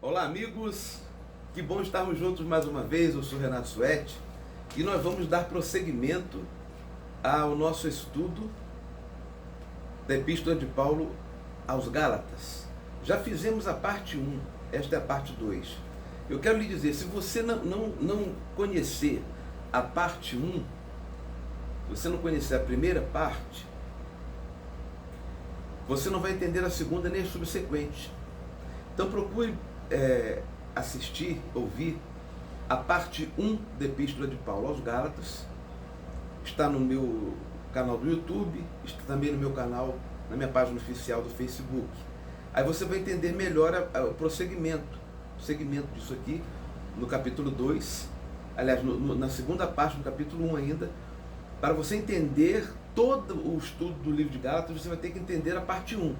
Olá, amigos, que bom estarmos juntos mais uma vez. Eu sou Renato Suete e nós vamos dar prosseguimento ao nosso estudo da Epístola de Paulo aos Gálatas. Já fizemos a parte 1, esta é a parte 2. Eu quero lhe dizer, se você não conhecer a parte 1, se você não conhecer a primeira parte, você não vai entender a segunda nem a subsequente. Então procure assistir, ouvir a parte 1 da Epístola de Paulo aos Gálatas. Está no meu canal do YouTube, está também no meu canal, na minha página oficial do Facebook. Aí você vai entender melhor o prosseguimento disso aqui, no capítulo 2, aliás, na segunda parte do capítulo 1 ainda. Para você entender todo o estudo do livro de Gálatas, você vai ter que entender a parte 1.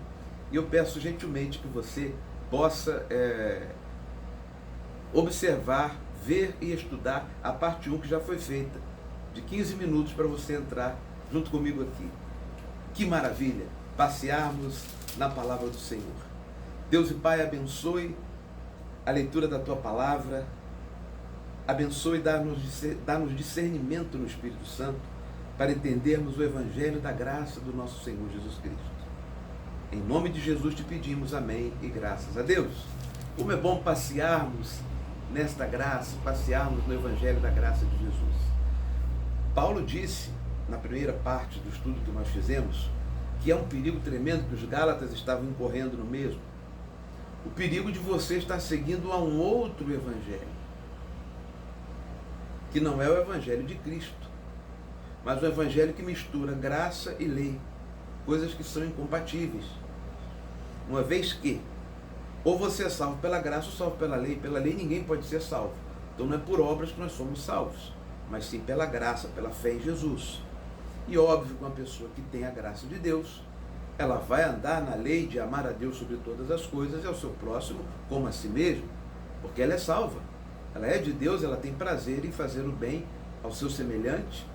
E eu peço gentilmente que você possa observar, ver e estudar a parte 1 que já foi feita, de 15 minutos, para você entrar junto comigo aqui. Que maravilha passearmos na palavra do Senhor. Deus e Pai, abençoe a leitura da Tua palavra, abençoe e dá-nos discernimento no Espírito Santo para entendermos o Evangelho da graça do nosso Senhor Jesus Cristo. Em nome de Jesus te pedimos amém e graças a Deus. Como é bom passearmos nesta graça, passearmos no Evangelho da graça de Jesus. Paulo disse, na primeira parte do estudo que nós fizemos, que é um perigo tremendo que os Gálatas estavam incorrendo no mesmo. O perigo de você estar seguindo a um outro Evangelho, que não é o Evangelho de Cristo, mas o Evangelho que mistura graça e lei, coisas que são incompatíveis. Uma vez que ou você é salvo pela graça ou salvo pela lei ninguém pode ser salvo. Então não é por obras que nós somos salvos, mas sim pela graça, pela fé em Jesus. E óbvio que uma pessoa que tem a graça de Deus, ela vai andar na lei de amar a Deus sobre todas as coisas e ao seu próximo como a si mesmo, porque ela é salva. Ela é de Deus, ela tem prazer em fazer o bem ao seu semelhante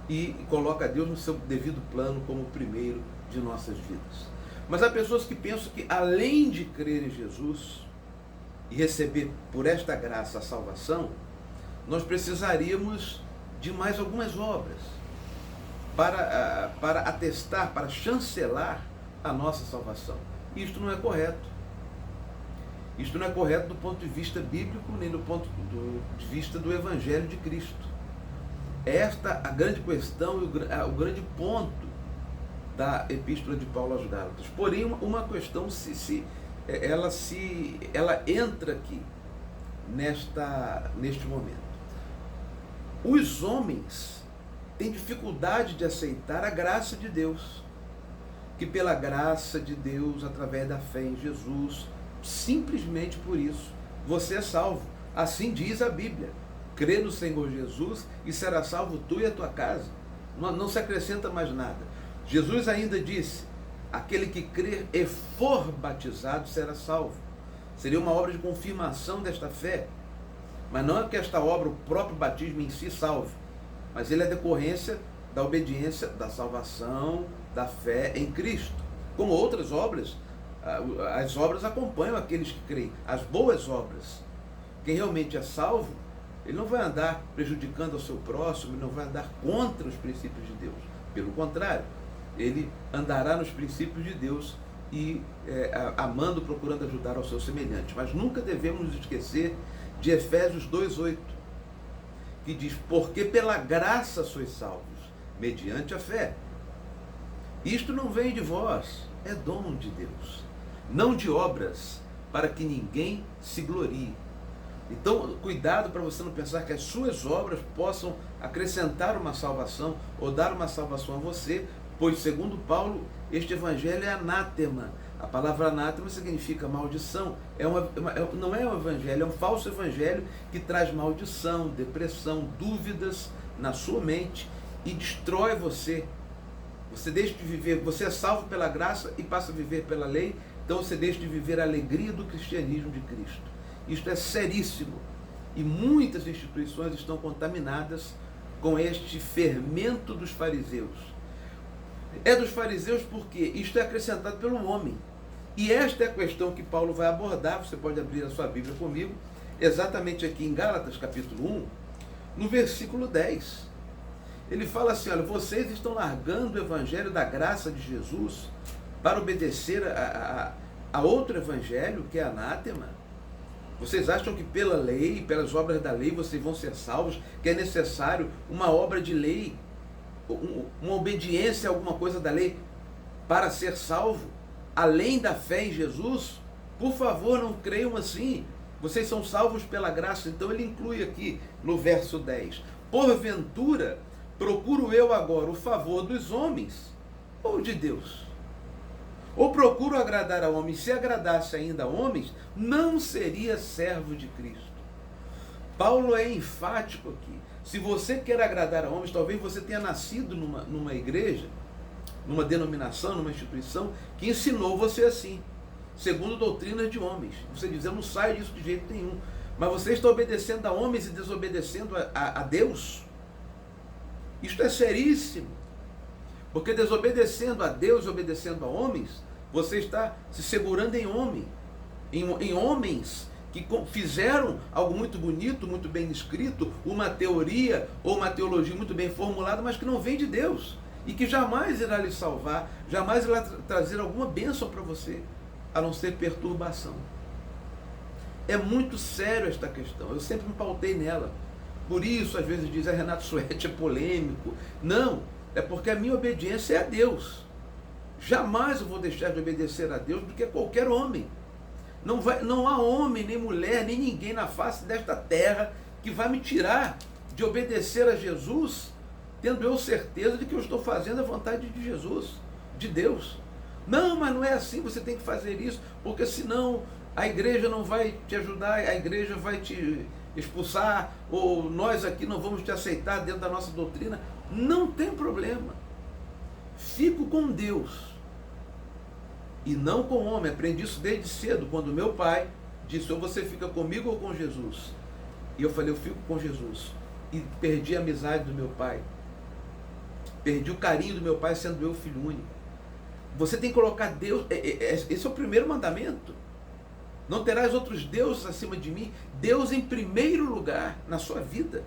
e coloca a Deus no seu devido plano como o primeiro de nossas vidas. Mas há pessoas que pensam que, além de crer em Jesus e receber por esta graça a salvação, nós precisaríamos de mais algumas obras para atestar, para chancelar a nossa salvação. Isto não é correto. Isto não é correto do ponto de vista bíblico, nem do ponto de vista do Evangelho de Cristo. Esta a grande questão e o grande ponto da Epístola de Paulo aos Gálatas. Porém, uma questão ela entra aqui neste momento. Os homens têm dificuldade de aceitar a graça de Deus, que pela graça de Deus, através da fé em Jesus, simplesmente por isso, você é salvo. Assim diz a Bíblia. Crê no Senhor Jesus e será salvo tu e a tua casa. Não se acrescenta mais nada. Jesus ainda disse, aquele que crer e for batizado será salvo. Seria uma obra de confirmação desta fé. Mas não é que esta obra, o próprio batismo em si, salve, mas ele é decorrência da obediência, da salvação, da fé em Cristo. Como outras obras, as obras acompanham aqueles que creem, as boas obras. Quem realmente é salvo, ele não vai andar prejudicando ao seu próximo, ele não vai andar contra os princípios de Deus. Pelo contrário, ele andará nos princípios de Deus e amando, procurando ajudar ao seu semelhante. Mas nunca devemos nos esquecer de Efésios 2,8, que diz, porque pela graça sois salvos, mediante a fé. Isto não vem de vós, é dom de Deus, não de obras, para que ninguém se glorie. Então, cuidado para você não pensar que as suas obras possam acrescentar uma salvação ou dar uma salvação a você, pois, segundo Paulo, este evangelho é anátema. A palavra anátema significa maldição. Não é um evangelho, é um falso evangelho que traz maldição, depressão, dúvidas na sua mente e destrói você. Você deixa de viver, você é salvo pela graça e passa a viver pela lei, então você deixa de viver a alegria do cristianismo de Cristo. Isto é seríssimo e muitas instituições estão contaminadas com este fermento dos fariseus. É dos fariseus porque isto é acrescentado pelo homem. E esta é a questão que Paulo vai abordar. Você pode abrir a sua Bíblia comigo, exatamente aqui em Gálatas capítulo 1, no versículo 10. Ele fala assim, olha, vocês estão largando o evangelho da graça de Jesus para obedecer a outro evangelho que é anátema. Vocês acham que pela lei, pelas obras da lei, vocês vão ser salvos, que é necessário uma obra de lei, uma obediência a alguma coisa da lei para ser salvo, além da fé em Jesus? Por favor, não creiam assim. Vocês são salvos pela graça. Então ele inclui aqui no verso 10. Porventura, procuro eu agora o favor dos homens ou de Deus? Ou procuro agradar a homens? Se agradasse ainda a homens, não seria servo de Cristo. Paulo é enfático aqui. Se você quer agradar a homens, talvez você tenha nascido numa igreja, numa denominação, numa instituição, que ensinou você assim, segundo doutrinas de homens. Você diz, eu não saio disso de jeito nenhum. Mas você está obedecendo a homens e desobedecendo a Deus? Isto é seríssimo. Porque desobedecendo a Deus e obedecendo a homens, você está se segurando em homens que fizeram algo muito bonito, muito bem escrito, uma teoria ou uma teologia muito bem formulada, mas que não vem de Deus e que jamais irá lhe salvar, jamais irá trazer alguma bênção para você, a não ser perturbação. É muito sério esta questão, eu sempre me pautei nela. Por isso, às vezes, diz, Renato Suete é polêmico. Não, é porque a minha obediência é a Deus. Jamais eu vou deixar de obedecer a Deus do que a qualquer homem. Não há homem, nem mulher, nem ninguém na face desta terra que vai me tirar de obedecer a Jesus, tendo eu certeza de que eu estou fazendo a vontade de Jesus, de Deus. Não, mas não é assim, você tem que fazer isso, porque senão a igreja não vai te ajudar, a igreja vai te expulsar, ou nós aqui não vamos te aceitar dentro da nossa doutrina. Não tem problema. Fico com Deus e não com o homem. Aprendi isso desde cedo, quando meu pai disse, ou você fica comigo ou com Jesus. E eu falei, eu fico com Jesus. E perdi a amizade do meu pai. Perdi o carinho do meu pai sendo eu filho único. Você tem que colocar Deus, esse é o primeiro mandamento. Não terás outros deuses acima de mim. Deus em primeiro lugar na sua vida.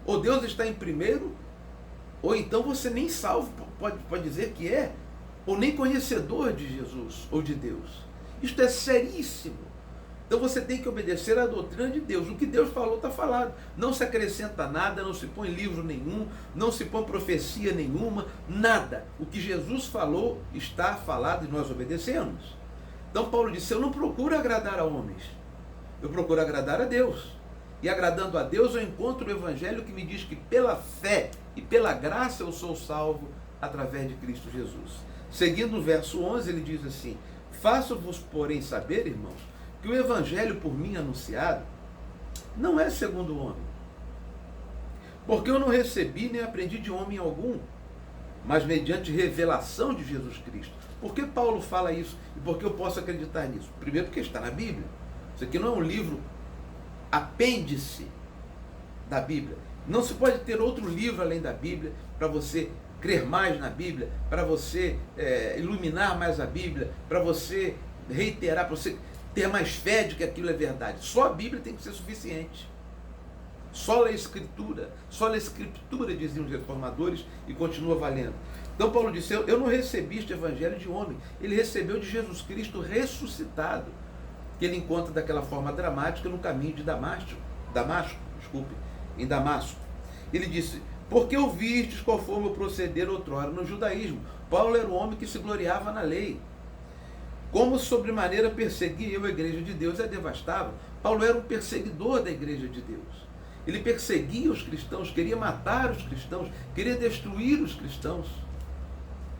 Ou Deus está em primeiro, ou então você nem salvo pode dizer que é, ou nem conhecedor de Jesus ou de Deus. Isto é seríssimo. Então você tem que obedecer à doutrina de Deus. O que Deus falou está falado. Não se acrescenta nada, não se põe livro nenhum, não se põe profecia nenhuma, nada. O que Jesus falou está falado e nós obedecemos. Então Paulo disse, eu não procuro agradar a homens, eu procuro agradar a Deus. E agradando a Deus eu encontro o evangelho que me diz que pela fé e pela graça eu sou salvo através de Cristo Jesus. Seguindo o verso 11, ele diz assim, faço-vos, porém, saber, irmãos, que o evangelho por mim anunciado não é segundo o homem. Porque eu não recebi nem aprendi de homem algum, mas mediante revelação de Jesus Cristo. Por que Paulo fala isso? E por que eu posso acreditar nisso? Primeiro porque está na Bíblia. Isso aqui não é um livro apêndice da Bíblia. Não se pode ter outro livro além da Bíblia para você crer mais na Bíblia, para você iluminar mais a Bíblia, para você reiterar, para você ter mais fé de que aquilo é verdade. Só a Bíblia tem que ser suficiente. Só a Escritura, diziam os reformadores, e continua valendo. Então Paulo disse, eu não recebi este evangelho de homem, ele recebeu de Jesus Cristo ressuscitado, que ele encontra daquela forma dramática no caminho de Damasco, em Damasco. Ele disse, porque ouvistes qual foi o meu proceder outrora no judaísmo. Paulo era um homem que se gloriava na lei. Como sobremaneira perseguia eu a igreja de Deus e a devastava. Paulo era um perseguidor da igreja de Deus. Ele perseguia os cristãos, queria matar os cristãos, queria destruir os cristãos.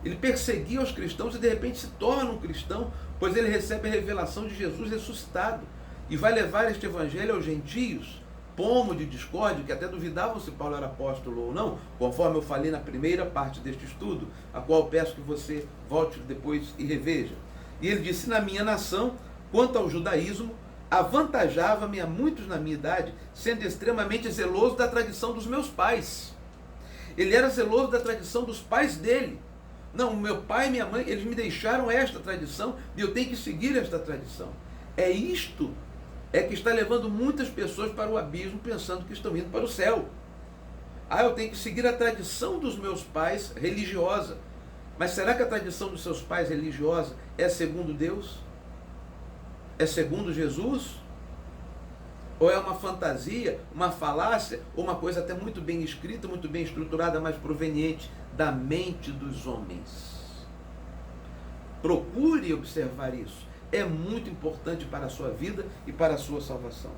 Ele perseguia os cristãos e de repente se torna um cristão, pois ele recebe a revelação de Jesus ressuscitado e vai levar este evangelho aos gentios, pomo de discórdia, que até duvidavam se Paulo era apóstolo ou não, conforme eu falei na primeira parte deste estudo, a qual peço que você volte depois e reveja. E ele disse, na minha nação, quanto ao judaísmo, avantajava-me a muitos na minha idade, sendo extremamente zeloso da tradição dos meus pais. Ele era zeloso da tradição dos pais dele. Não, meu pai e minha mãe, eles me deixaram esta tradição e eu tenho que seguir esta tradição. É isto que está levando muitas pessoas para o abismo, pensando que estão indo para o céu. Eu tenho que seguir a tradição dos meus pais religiosa. Mas será que a tradição dos seus pais religiosa é segundo Deus? É segundo Jesus? Ou é uma fantasia, uma falácia, ou uma coisa até muito bem escrita, muito bem estruturada, mas proveniente da mente dos homens? Procure observar isso. É muito importante para a sua vida e para a sua salvação.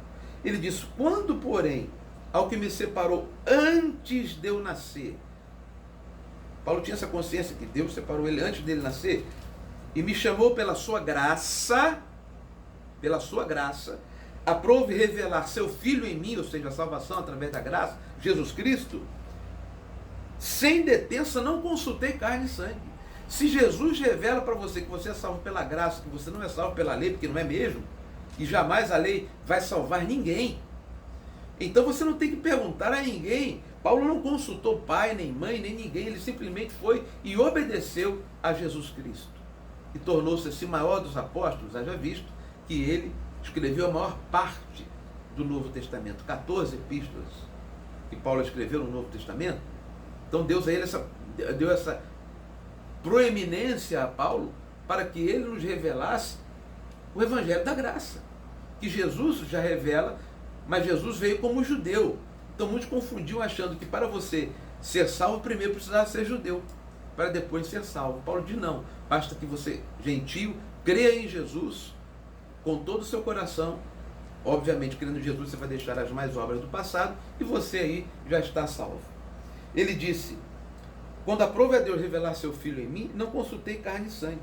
Ele diz: quando, porém, ao que me separou antes de eu nascer. Paulo tinha essa consciência que Deus separou ele antes dele nascer e me chamou pela sua graça, aprove revelar seu Filho em mim, ou seja, a salvação através da graça, Jesus Cristo. Sem detença, não consultei carne e sangue. Se Jesus revela para você que você é salvo pela graça, que você não é salvo pela lei, porque não é mesmo, e jamais a lei vai salvar ninguém, então você não tem que perguntar a ninguém. Paulo não consultou pai, nem mãe, nem ninguém. Ele simplesmente foi e obedeceu a Jesus Cristo. E tornou-se assim maior dos apóstolos. Haja visto que ele escreveu a maior parte do Novo Testamento. 14 epístolas que Paulo escreveu no Novo Testamento. Então Deus a ele deu essa proeminência a Paulo para que ele nos revelasse o Evangelho da Graça. Que Jesus já revela, mas Jesus veio como judeu. Então muitos confundiam achando que para você ser salvo, primeiro precisava ser judeu, para depois ser salvo. Paulo diz: não, basta que você, gentio, creia em Jesus com todo o seu coração. Obviamente, crendo em Jesus, você vai deixar as más obras do passado e você aí já está salvo. Ele disse: quando aprove a Deus revelar seu Filho em mim, não consultei carne e sangue,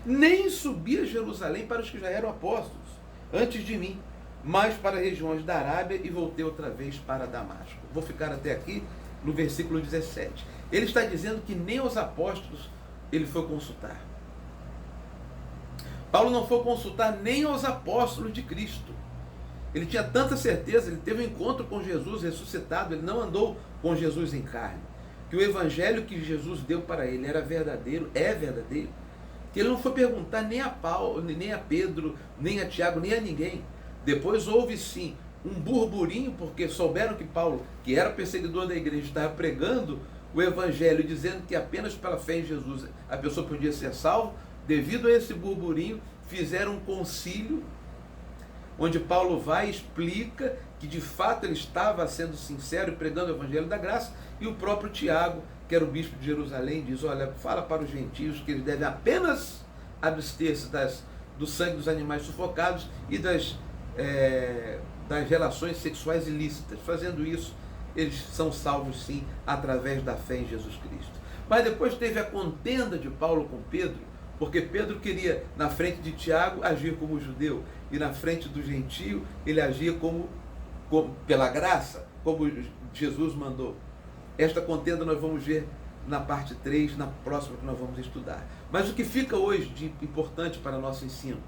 nem subi a Jerusalém para os que já eram apóstolos antes de mim, mas para regiões da Arábia, e voltei outra vez para Damasco. Vou ficar até aqui no versículo 17. Ele está dizendo que nem os apóstolos ele foi consultar. Paulo não foi consultar nem aos apóstolos de Cristo. Ele tinha tanta certeza, ele teve um encontro com Jesus ressuscitado, ele não andou com Jesus em carne, que o evangelho que Jesus deu para ele era verdadeiro, é verdadeiro, que ele não foi perguntar nem a Paulo, nem a Pedro, nem a Tiago, nem a ninguém. Depois houve sim um burburinho, porque souberam que Paulo, que era perseguidor da igreja, estava pregando o evangelho, dizendo que apenas pela fé em Jesus a pessoa podia ser salva. Devido a esse burburinho, fizeram um concílio, onde Paulo vai e explica que de fato ele estava sendo sincero e pregando o evangelho da graça, e o próprio Tiago, que era o bispo de Jerusalém, diz: olha, fala para os gentios que eles devem apenas abster-se do sangue dos animais sufocados e das relações sexuais ilícitas. Fazendo isso, eles são salvos sim, através da fé em Jesus Cristo. Mas depois teve a contenda de Paulo com Pedro, porque Pedro queria, na frente de Tiago, agir como judeu, e na frente do gentio, ele agia como pela graça, como Jesus mandou. Esta contenda nós vamos ver na parte 3, na próxima que nós vamos estudar. Mas o que fica hoje de importante para nosso ensino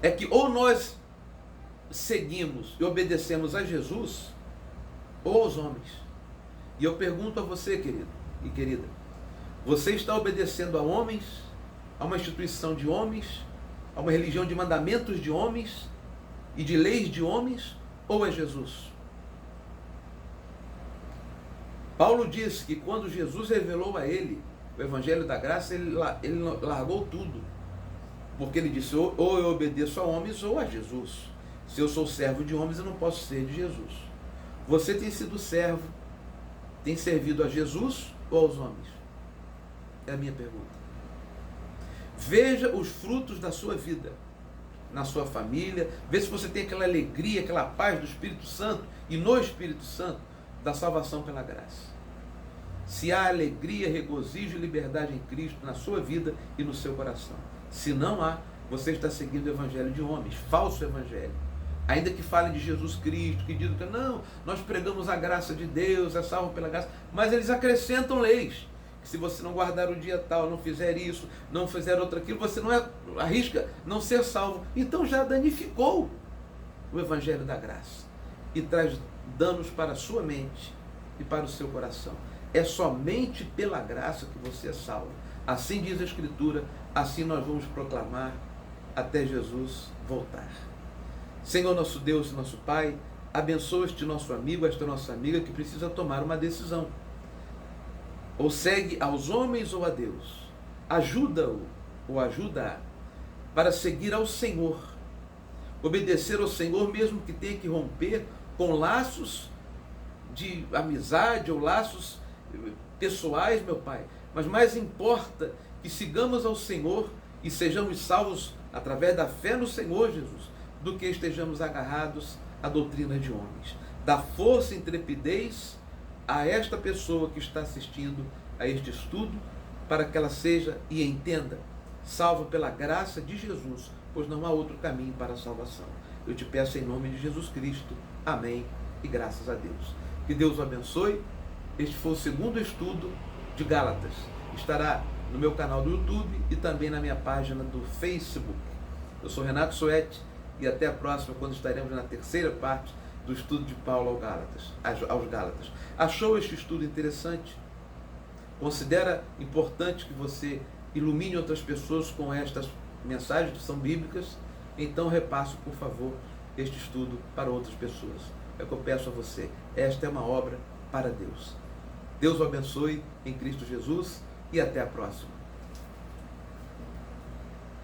é que ou nós seguimos e obedecemos a Jesus, ou aos homens. E eu pergunto a você, querido e querida, você está obedecendo a homens, a uma instituição de homens, a uma religião de mandamentos de homens e de leis de homens, ou é Jesus? Paulo disse que quando Jesus revelou a ele o evangelho da graça, ele largou tudo, porque ele disse: ou eu obedeço a homens ou a Jesus. Se eu sou servo de homens, eu não posso ser de Jesus. Você tem sido servo, tem servido a Jesus ou aos homens? É a minha pergunta. Veja os frutos da sua vida, na sua família, veja se você tem aquela alegria, aquela paz do Espírito Santo e no Espírito Santo, da salvação pela graça. Se há alegria, regozijo e liberdade em Cristo na sua vida e no seu coração. Se não há, você está seguindo o evangelho de homens, falso evangelho. Ainda que falem de Jesus Cristo, que dizem que não, nós pregamos a graça de Deus, é salvo pela graça, mas eles acrescentam leis. Que se você não guardar o dia tal, não fizer isso, não fizer outro aquilo, você não arrisca não ser salvo. Então já danificou o evangelho da graça e traz danos para a sua mente e para o seu coração. É somente pela graça que você é salvo. Assim diz a Escritura, assim nós vamos proclamar até Jesus voltar. Senhor nosso Deus e nosso Pai, abençoa este nosso amigo, esta nossa amiga que precisa tomar uma decisão. Ou segue aos homens ou a Deus. Ajuda-o ou ajuda-a para seguir ao Senhor. Obedecer ao Senhor mesmo que tenha que romper com laços de amizade ou laços pessoais, meu Pai. Mas mais importa que sigamos ao Senhor e sejamos salvos através da fé no Senhor Jesus, do que estejamos agarrados à doutrina de homens. Dá força e intrepidez a esta pessoa que está assistindo a este estudo, para que ela seja e entenda, salva pela graça de Jesus, pois não há outro caminho para a salvação. Eu te peço em nome de Jesus Cristo. Amém e graças a Deus. Que Deus o abençoe. Este foi o segundo estudo de Gálatas. Estará no meu canal do YouTube e também na minha página do Facebook. Eu sou Renato Suete e até a próxima, quando estaremos na terceira parte do estudo de Paulo aos Gálatas. Achou este estudo interessante? Considera importante que você ilumine outras pessoas com estas mensagens que são bíblicas? Então repasse, por favor, este estudo para outras pessoas. É o que eu peço a você. Esta é uma obra para Deus. Deus o abençoe em Cristo Jesus e até a próxima.